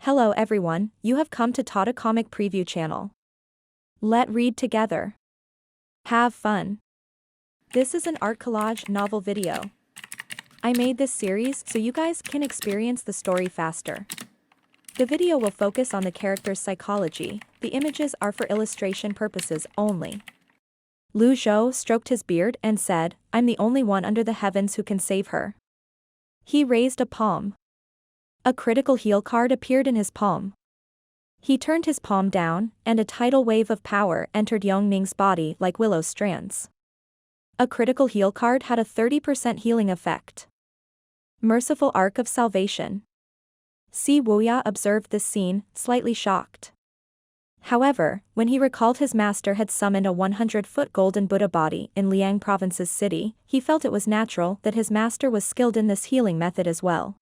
Hello everyone, you have come to Tata Comic Preview channel. Let read together. Have fun. This is an art collage novel video. I made this series so you guys can experience the story faster. The video will focus on the character's psychology, the images are for illustration purposes only. Zhou stroked his beard and said, "I'm the only one under the heavens who can save her." He raised a palm. A critical heal card appeared in his palm. He turned his palm down, and a tidal wave of power entered Yuan'er's body like willow strands. A critical heal card had a 30% healing effect. Merciful Arc of Salvation. Wuya observed this scene, slightly shocked. However, when he recalled his master had summoned a 100-foot golden Buddha body in Liang Province's city, he felt it was natural that his master was skilled in this healing method as well.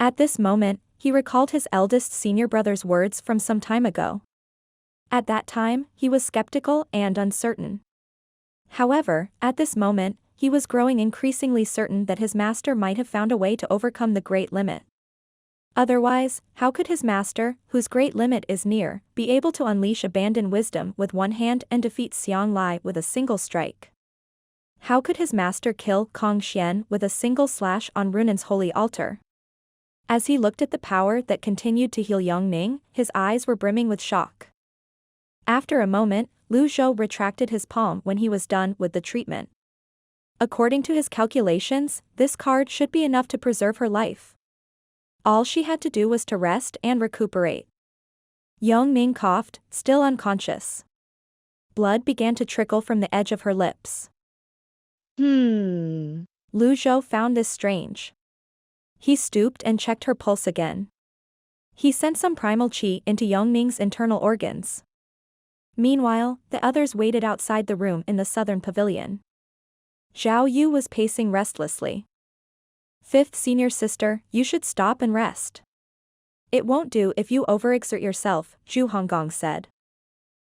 At this moment, he recalled his eldest senior brother's words from some time ago. At that time, he was skeptical and uncertain. However, at this moment, he was growing increasingly certain that his master might have found a way to overcome the great limit. Otherwise, how could his master, whose great limit is near, be able to unleash abandoned wisdom with one hand and defeat Xiang Lai with a single strike? How could his master kill Kong Xian with a single slash on Runan's holy altar? As he looked at the power that continued to heal Yuan'er, his eyes were brimming with shock. After a moment, Zhou retracted his palm when he was done with the treatment. According to his calculations, this card should be enough to preserve her life. All she had to do was to rest and recuperate. Yuan'er coughed, still unconscious. Blood began to trickle from the edge of her lips. Zhou found this strange. He stooped and checked her pulse again. He sent some primal qi into Yuan'er's internal organs. Meanwhile, the others waited outside the room in the southern pavilion. Zhao Yu was pacing restlessly. "Fifth senior sister, you should stop and rest. It won't do if you overexert yourself," Zhu Honggong said.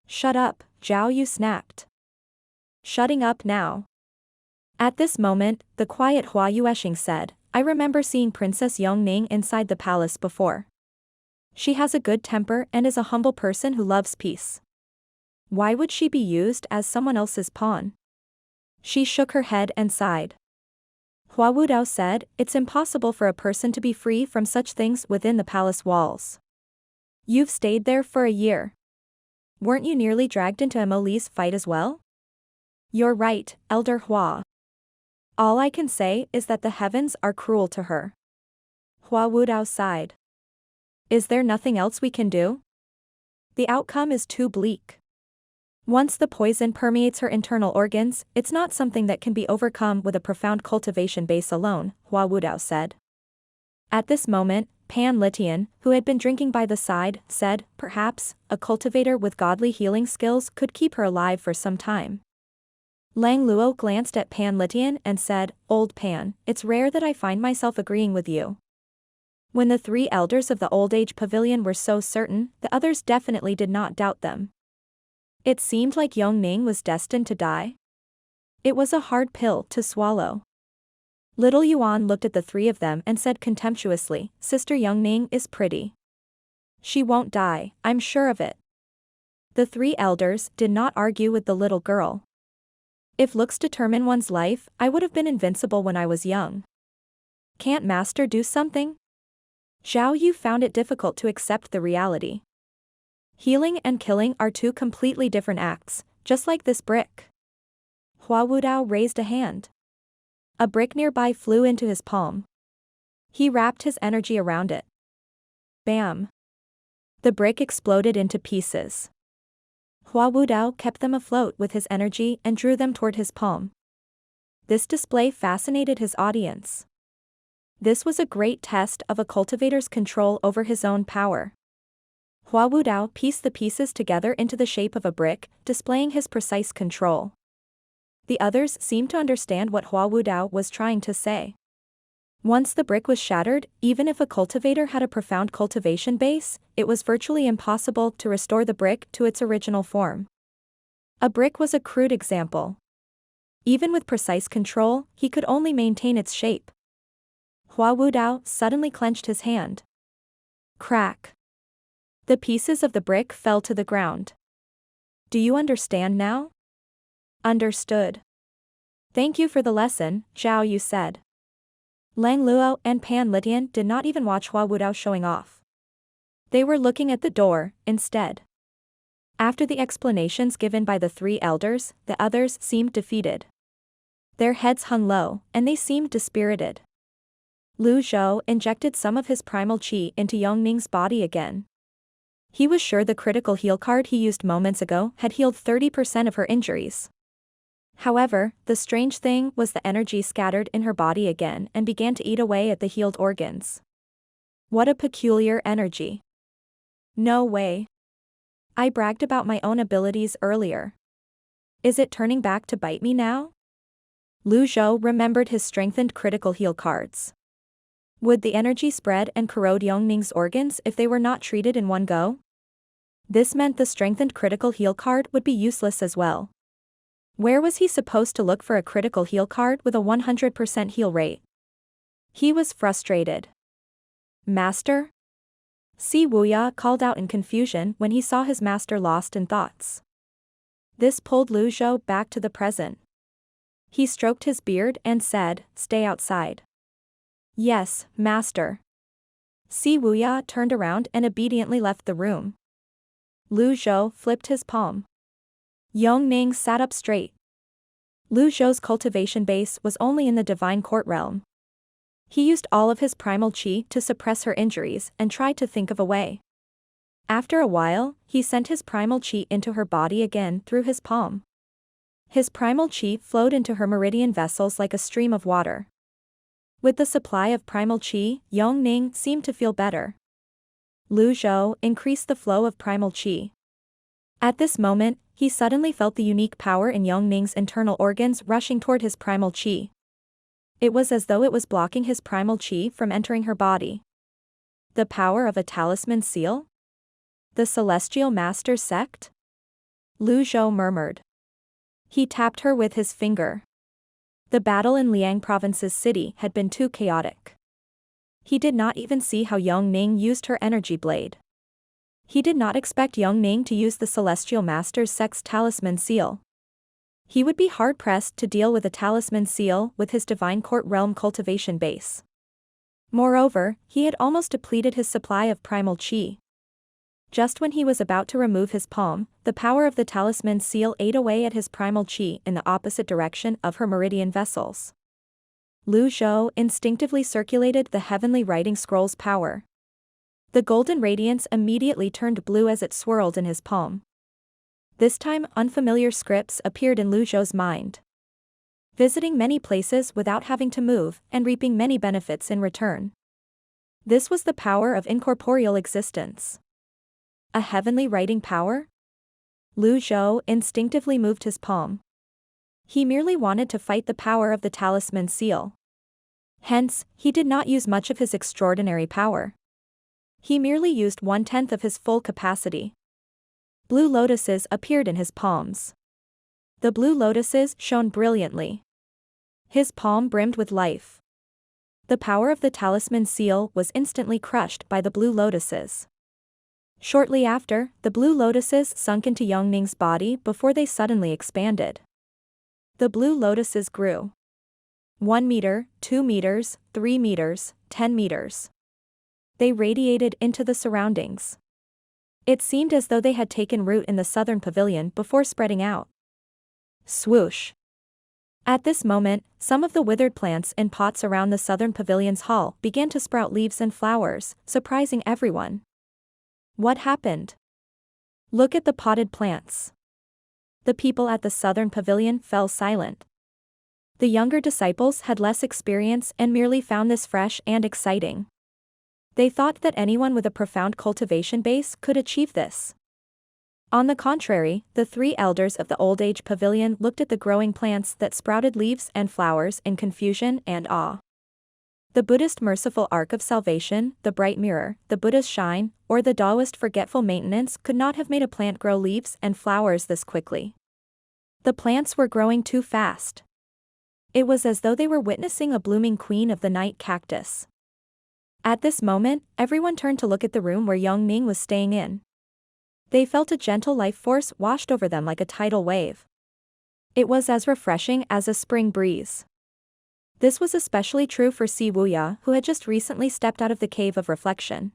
"Shut up," Zhao Yu snapped. "Shutting up now." At this moment, the quiet Hua Yuesheng said, "I remember seeing Princess Yuan'er inside the palace before. She has a good temper and is a humble person who loves peace. Why would she be used as someone else's pawn?" She shook her head and sighed. Hua Wudao said, "It's impossible for a person to be free from such things within the palace walls. You've stayed there for a year. Weren't you nearly dragged into Emily's fight as well?" "You're right, Elder Hua. All I can say is that the heavens are cruel to her." Hua Wudao sighed. "Is there nothing else we can do? The outcome is too bleak. Once the poison permeates her internal organs, it's not something that can be overcome with a profound cultivation base alone," Hua Wudao said. At this moment, Pan Litian, who had been drinking by the side, said, "Perhaps, a cultivator with godly healing skills could keep her alive for some time." Lang Luo glanced at Pan Litian and said, "Old Pan, it's rare that I find myself agreeing with you." When the three elders of the old age pavilion were so certain, the others definitely did not doubt them. It seemed like Yuan'er was destined to die. It was a hard pill to swallow. Little Yuan looked at the three of them and said contemptuously, "Sister Yuan'er is pretty. She won't die, I'm sure of it." The three elders did not argue with the little girl. "If looks determine one's life, I would have been invincible when I was young. Can't master do something?" Zhao Yu found it difficult to accept the reality. Healing and killing are two completely different acts, just like this brick. Hua Wudao raised a hand. A brick nearby flew into his palm. He wrapped his energy around it. Bam! The brick exploded into pieces. Hua Wudao kept them afloat with his energy and drew them toward his palm. This display fascinated his audience. This was a great test of a cultivator's control over his own power. Hua Wudao pieced the pieces together into the shape of a brick, displaying his precise control. The others seemed to understand what Hua Wudao was trying to say. Once the brick was shattered, even if a cultivator had a profound cultivation base, it was virtually impossible to restore the brick to its original form. A brick was a crude example. Even with precise control, he could only maintain its shape. Hua Wudao suddenly clenched his hand. Crack. The pieces of the brick fell to the ground. Do you understand now? Understood. Thank you for the lesson, Zhou, you said. Lang Luo and Pan Litian did not even watch Hua Wudao showing off. They were looking at the door, instead. After the explanations given by the three elders, the others seemed defeated. Their heads hung low, and they seemed dispirited. Lu Zhou injected some of his primal qi into Yuan'er's body again. He was sure the critical heal card he used moments ago had healed 30% of her injuries. However, the strange thing was the energy scattered in her body again and began to eat away at the healed organs. What a peculiar energy. No way. I bragged about my own abilities earlier. Is it turning back to bite me now? Lu Zhou remembered his strengthened critical heal cards. Would the energy spread and corrode Yuan'er's organs if they were not treated in one go? This meant the strengthened critical heal card would be useless as well. Where was he supposed to look for a critical heal card with a 100% heal rate? He was frustrated. Master? Si Wuya called out in confusion when he saw his master lost in thoughts. This pulled Lu Zhou back to the present. He stroked his beard and said, "Stay outside." Yes, master. Si Wuya turned around and obediently left the room. Lu Zhou flipped his palm. Yuan'er sat up straight. Lu Zhou's cultivation base was only in the divine court realm. He used all of his primal qi to suppress her injuries and tried to think of a way. After a while, he sent his primal qi into her body again through his palm. His primal qi flowed into her meridian vessels like a stream of water. With the supply of primal qi, Yuan'er seemed to feel better. Lu Zhou increased the flow of primal qi. At this moment, he suddenly felt the unique power in Yuan'er's internal organs rushing toward his primal qi. It was as though it was blocking his primal qi from entering her body. The power of a talisman seal? The Celestial Master Sect? Lu Zhou murmured. He tapped her with his finger. The battle in Liang Province's city had been too chaotic. He did not even see how Yuan'er used her energy blade. He did not expect Yuan'er to use the Celestial Master Sect's talisman seal. He would be hard-pressed to deal with a talisman seal with his divine court realm cultivation base. Moreover, he had almost depleted his supply of primal qi. Just when he was about to remove his palm, the power of the talisman seal ate away at his primal qi in the opposite direction of her meridian vessels. Lu Zhou instinctively circulated the heavenly writing scroll's power. The golden radiance immediately turned blue as it swirled in his palm. This time unfamiliar scripts appeared in Lu Zhou's mind. Visiting many places without having to move and reaping many benefits in return. This was the power of incorporeal existence. A heavenly writing power? Lu Zhou instinctively moved his palm. He merely wanted to fight the power of the talisman seal. Hence, he did not use much of his extraordinary power. He merely used 1/10 of his full capacity. Blue lotuses appeared in his palms. The blue lotuses shone brilliantly. His palm brimmed with life. The power of the talisman seal was instantly crushed by the blue lotuses. Shortly after, the blue lotuses sunk into Yuan'er's body before they suddenly expanded. The blue lotuses grew. 1 meter, 2 meters, 3 meters, 10 meters. They radiated into the surroundings. It seemed as though they had taken root in the southern pavilion before spreading out. Swoosh. At this moment, some of the withered plants in pots around the southern pavilion's hall began to sprout leaves and flowers, surprising everyone. What happened? Look at the potted plants. The people at the southern pavilion fell silent. The younger disciples had less experience and merely found this fresh and exciting. They thought that anyone with a profound cultivation base could achieve this. On the contrary, the three elders of the old age pavilion looked at the growing plants that sprouted leaves and flowers in confusion and awe. The Buddhist merciful arc of salvation, the bright mirror, the Buddha's shine, or the Taoist forgetful maintenance could not have made a plant grow leaves and flowers this quickly. The plants were growing too fast. It was as though they were witnessing a blooming queen of the night cactus. At this moment, everyone turned to look at the room where Young Ning was staying in. They felt a gentle life force washed over them like a tidal wave. It was as refreshing as a spring breeze. This was especially true for Wuya, who had just recently stepped out of the cave of reflection.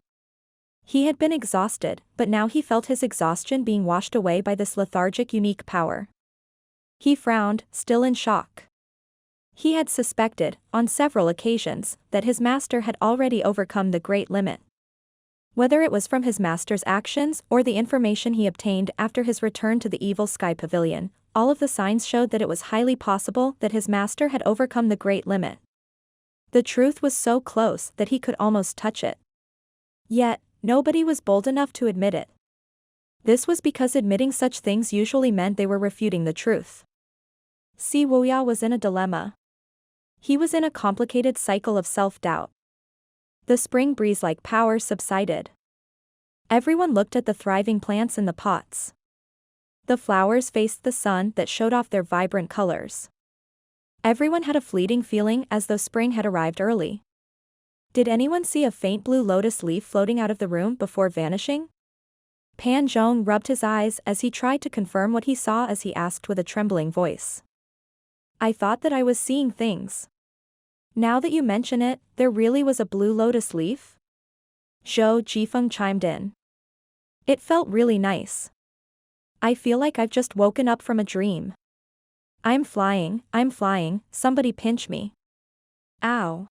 He had been exhausted, but now he felt his exhaustion being washed away by this lethargic unique power. He frowned, still in shock. He had suspected, on several occasions, that his master had already overcome the great limit. Whether it was from his master's actions or the information he obtained after his return to the Evil Sky Pavilion, all of the signs showed that it was highly possible that his master had overcome the great limit. The truth was so close that he could almost touch it. Yet, nobody was bold enough to admit it. This was because admitting such things usually meant they were refuting the truth. Wuya was in a dilemma. He was in a complicated cycle of self-doubt. The spring breeze-like power subsided. Everyone looked at the thriving plants in the pots. The flowers faced the sun that showed off their vibrant colors. Everyone had a fleeting feeling as though spring had arrived early. Did anyone see a faint blue lotus leaf floating out of the room before vanishing? Pan Zhong rubbed his eyes as he tried to confirm what he saw as he asked with a trembling voice. I thought that I was seeing things. Now that you mention it, there really was a blue lotus leaf? Zhou Jifeng chimed in. It felt really nice. I feel like I've just woken up from a dream. I'm flying, somebody pinch me. Ow.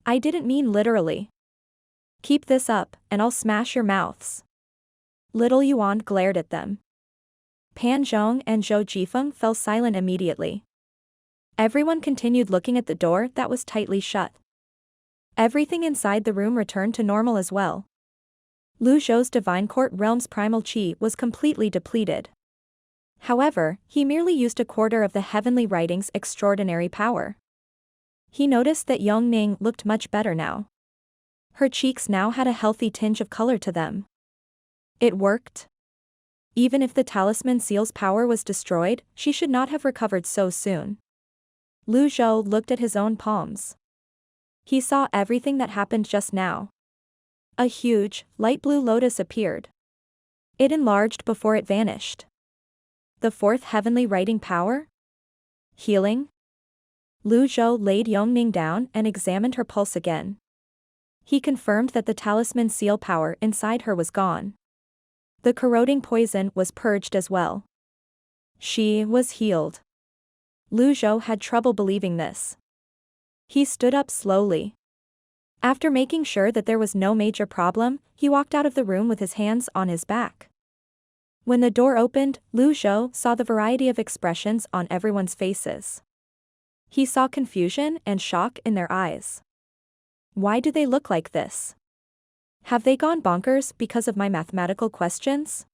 I didn't mean literally. Keep this up, and I'll smash your mouths. Little Yuan glared at them. Pan Zhong and Zhou Jifeng fell silent immediately. Everyone continued looking at the door that was tightly shut. Everything inside the room returned to normal as well. Lu Zhou's Divine Court Realm's primal chi was completely depleted. However, he merely used a quarter of the Heavenly Writing's extraordinary power. He noticed that Young Ning looked much better now. Her cheeks now had a healthy tinge of color to them. It worked. Even if the talisman seal's power was destroyed, she should not have recovered so soon. Lu Zhou looked at his own palms. He saw everything that happened just now. A huge, light blue lotus appeared. It enlarged before it vanished. The fourth heavenly writing power? Healing? Lu Zhou laid Yongning down and examined her pulse again. He confirmed that the talisman seal power inside her was gone. The corroding poison was purged as well. She was healed. Lu Zhou had trouble believing this. He stood up slowly. After making sure that there was no major problem, he walked out of the room with his hands on his back. When the door opened, Lu Zhou saw the variety of expressions on everyone's faces. He saw confusion and shock in their eyes. Why do they look like this? Have they gone bonkers because of my mathematical questions?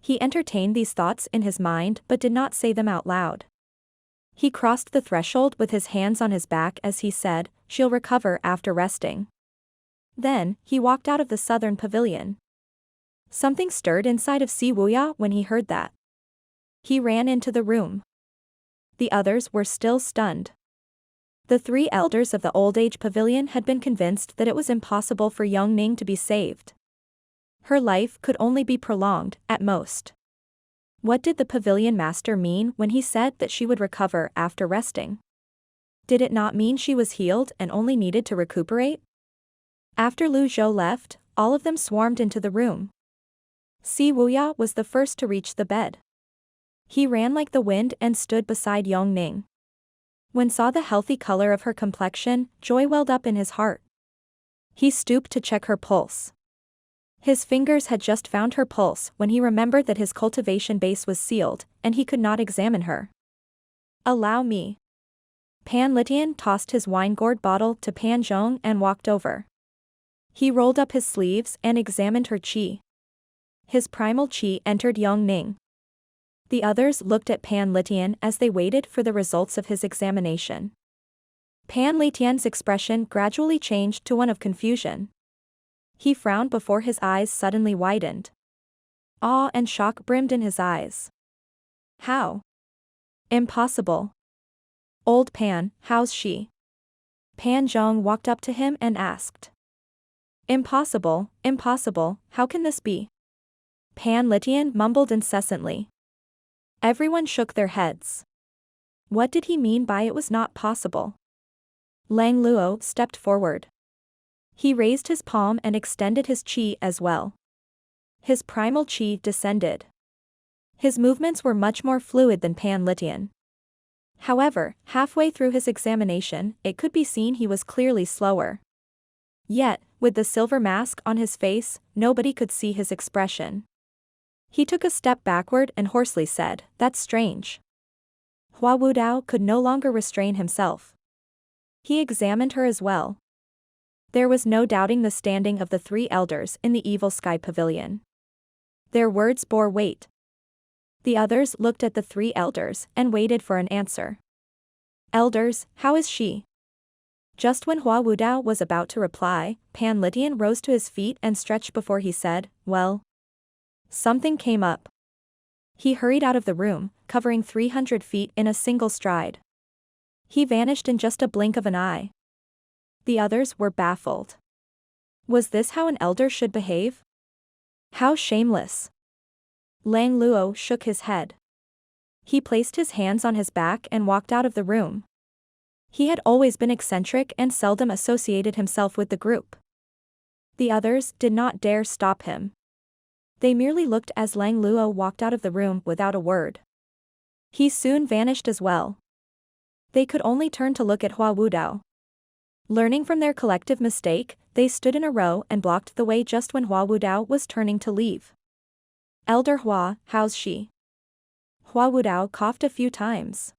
He entertained these thoughts in his mind but did not say them out loud. He crossed the threshold with his hands on his back as he said, "She'll recover after resting." Then, he walked out of the southern pavilion. Something stirred inside of Wuya when he heard that. He ran into the room. The others were still stunned. The three elders of the old age pavilion had been convinced that it was impossible for Young Ning to be saved. Her life could only be prolonged, at most. What did the pavilion master mean when he said that she would recover after resting? Did it not mean she was healed and only needed to recuperate? After Lu Zhou left, all of them swarmed into the room. Wuya was the first to reach the bed. He ran like the wind and stood beside Young Ning. When saw the healthy color of her complexion, joy welled up in his heart. He stooped to check her pulse. His fingers had just found her pulse when he remembered that his cultivation base was sealed, and he could not examine her. Allow me. Pan Litian tossed his wine gourd bottle to Pan Zhong and walked over. He rolled up his sleeves and examined her qi. His primal qi entered Young Ning. The others looked at Pan Litian as they waited for the results of his examination. Pan Litian's expression gradually changed to one of confusion. He frowned before his eyes suddenly widened. Awe and shock brimmed in his eyes. How? Impossible. Old Pan, how's she? Pan Zhong walked up to him and asked. Impossible, impossible, how can this be? Pan Litian mumbled incessantly. Everyone shook their heads. What did he mean by it was not possible? Lang Luo stepped forward. He raised his palm and extended his chi as well. His primal chi descended. His movements were much more fluid than Pan Litian. However, halfway through his examination, it could be seen he was clearly slower. Yet, with the silver mask on his face, nobody could see his expression. He took a step backward and hoarsely said, "That's strange." Hua Wudao could no longer restrain himself. He examined her as well. There was no doubting the standing of the three elders in the Evil Sky Pavilion. Their words bore weight. The others looked at the three elders and waited for an answer. "Elders, how is she?" Just when Hua Wudao was about to reply, Pan Litian rose to his feet and stretched before he said, "Well." Something came up. He hurried out of the room, covering 300 feet in a single stride. He vanished in just a blink of an eye. The others were baffled. Was this how an elder should behave? How shameless. Lang Luo shook his head. He placed his hands on his back and walked out of the room. He had always been eccentric and seldom associated himself with the group. The others did not dare stop him. They merely looked as Lang Luo walked out of the room without a word. He soon vanished as well. They could only turn to look at Hua Wudao. Learning from their collective mistake, they stood in a row and blocked the way just when Hua Wudao was turning to leave. "Elder Hua, how's she?" Hua Wudao coughed a few times.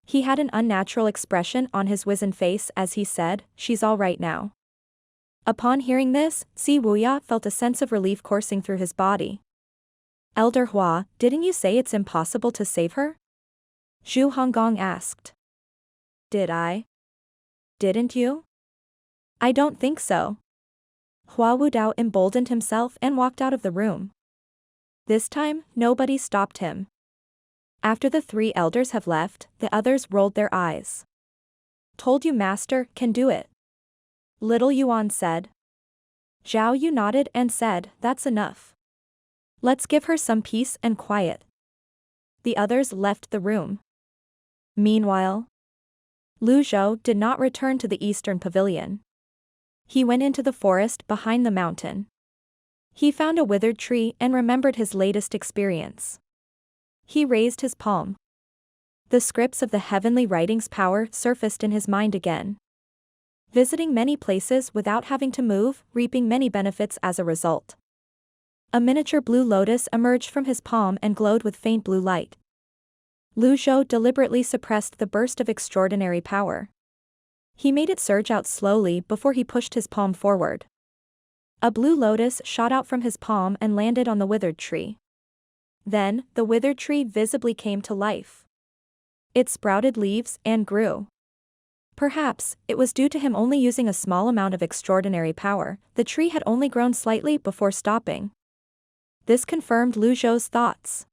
He had an unnatural expression on his wizened face as he said, "She's all right now." Upon hearing this, Wuya felt a sense of relief coursing through his body. "Elder Hua, didn't you say it's impossible to save her?" Zhu Honggong asked. "Did I? Didn't you?" "I don't think so." Hua Wudao emboldened himself and walked out of the room. This time, nobody stopped him. After the three elders have left, the others rolled their eyes. "Told you master can do it," Little Yuan said. Zhou Yu nodded and said, "That's enough. Let's give her some peace and quiet." The others left the room. Meanwhile, Lu Zhou did not return to the eastern pavilion. He went into the forest behind the mountain. He found a withered tree and remembered his latest experience. He raised his palm. The scripts of the heavenly writing's power surfaced in his mind again. Visiting many places without having to move, reaping many benefits as a result. A miniature blue lotus emerged from his palm and glowed with faint blue light. Lu Zhou deliberately suppressed the burst of extraordinary power. He made it surge out slowly before he pushed his palm forward. A blue lotus shot out from his palm and landed on the withered tree. Then, the withered tree visibly came to life. It sprouted leaves and grew. Perhaps, it was due to him only using a small amount of extraordinary power, the tree had only grown slightly before stopping. This confirmed Lu Zhou's thoughts.